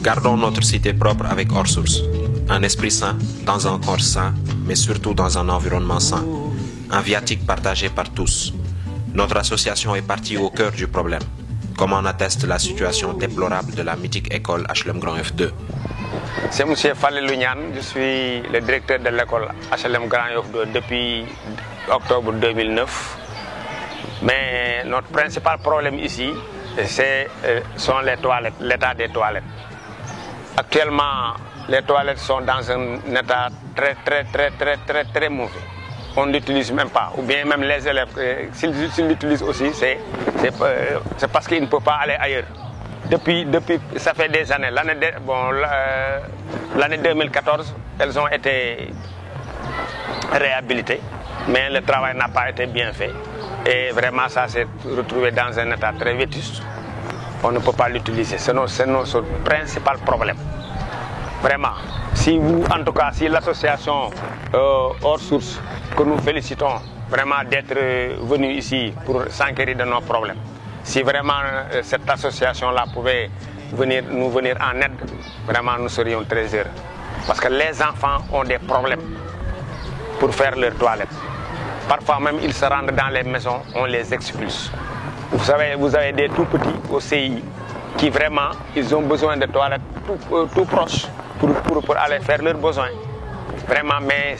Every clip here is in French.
Gardons notre cité propre avec hors source. Un esprit sain, dans un corps sain, mais surtout dans un environnement sain. Un viatique partagé par tous. Notre association est partie au cœur du problème, comme en atteste la situation déplorable de la mythique école HLM Grand F2. C'est M. Fallé Lounian, je suis le directeur de l'école HLM Grand F2 depuis octobre 2009. Mais notre principal problème ici, sont les toilettes, l'état des toilettes. Actuellement, les toilettes sont dans un état très mauvais. On ne l'utilise même pas, ou bien même les élèves, s'ils l'utilisent aussi, c'est parce qu'ils ne peuvent pas aller ailleurs. Depuis ça fait des années, l'année 2014, elles ont été réhabilitées, mais le travail n'a pas été bien fait. Et vraiment, ça s'est retrouvé dans un état très vétuste. On ne peut pas l'utiliser, c'est notre principal problème. Vraiment, si vous, en tout cas, si l'association hors source, que nous félicitons vraiment d'être venus ici pour s'enquérir de nos problèmes, si vraiment cette association-là pouvait nous venir en aide, vraiment nous serions très heureux. Parce que les enfants ont des problèmes pour faire leurs toilettes. Parfois même, ils se rendent dans les maisons, on les expulse. Vous savez, vous avez des tout petits au CI qui vraiment, ils ont besoin de toilettes tout proches pour aller faire leurs besoins. Vraiment, mais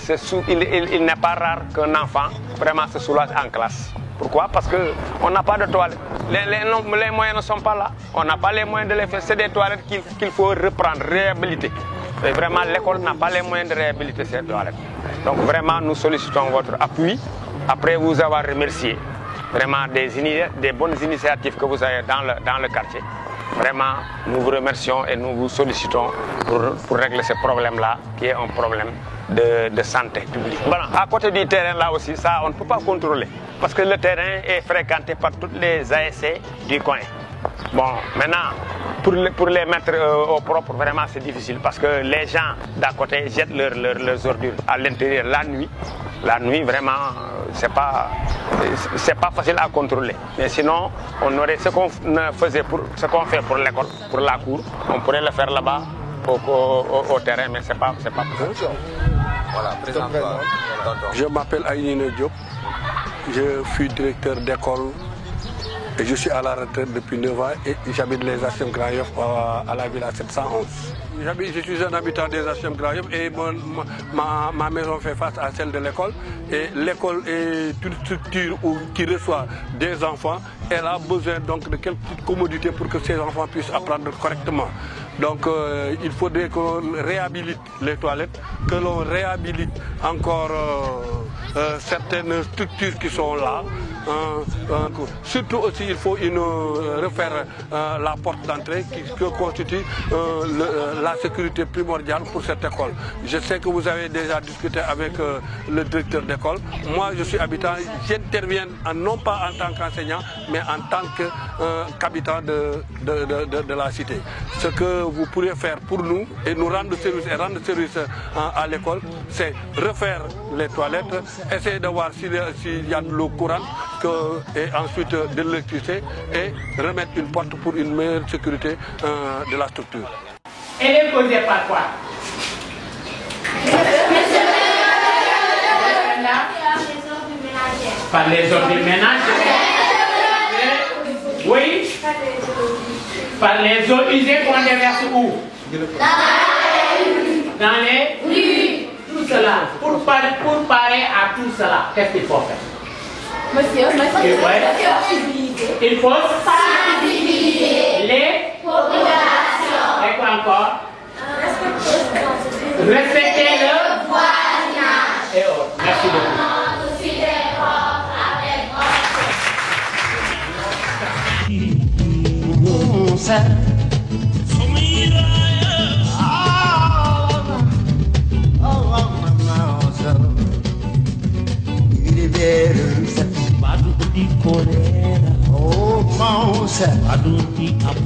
il n'est pas rare qu'un enfant vraiment se soulage en classe. Pourquoi? Parce qu'on n'a pas de toilettes. Les moyens ne sont pas là. On n'a pas les moyens de les faire. C'est des toilettes qu'il faut reprendre, réhabiliter. Et vraiment, l'école n'a pas les moyens de réhabiliter ces toilettes. Donc vraiment, nous sollicitons votre appui. Après vous avoir remercié vraiment des bonnes initiatives que vous avez dans le quartier. Vraiment, nous vous remercions et nous vous sollicitons pour régler ce problème-là, qui est un problème de santé publique. Voilà. À côté du terrain, là aussi, ça, on ne peut pas contrôler. Parce que le terrain est fréquenté par toutes les ASC du coin. Bon, maintenant, pour les mettre au propre, vraiment, c'est difficile. Parce que les gens d'à côté jettent leurs ordures à l'intérieur la nuit. La nuit, vraiment, c'est pas facile à contrôler. Mais sinon, on aurait ce qu'on fait pour l'école, pour la cour, on pourrait le faire là-bas au terrain, mais c'est pas possible. Voilà, présente-toi. Je m'appelle Aïnine Diop, je suis directeur d'école et je suis à la retraite depuis 9 ans et j'habite les HLM Grand Yoff à la ville à 711. Je suis un habitant des HLM Grand Yoff et ma maison fait face à celle de l'école. Et l'école est une structure qui reçoit des enfants. Elle a besoin donc de quelques petites commodités pour que ces enfants puissent apprendre correctement. Donc il faudrait qu'on réhabilite les toilettes, que l'on réhabilite encore certaines structures qui sont là. Surtout aussi, il faut refaire la porte d'entrée qui constitue la sécurité primordiale pour cette école. Je sais que vous avez déjà discuté avec le directeur d'école. Moi, je suis habitant, j'interviens non pas en tant qu'enseignant, mais en tant qu'habitant de la cité. Ce que vous pourriez faire pour nous et nous rendre service à l'école, c'est refaire les toilettes, essayer de voir s'il y a de l'eau courante, et ensuite de l'électricité et remettre une porte pour une meilleure sécurité de la structure. Elle est causée par quoi? Par les ordures ménagères. Oui. Par les eaux usées qu'on déverse où? Dans les rues. Tout cela. Pour parer à tout cela, qu'est-ce qu'il faut faire? Monsieur, il faut sensibiliser les populations. Et quoi encore? Respecter le voisinage. Et autres. Merci beaucoup. Oh, mouse, I don't think I'm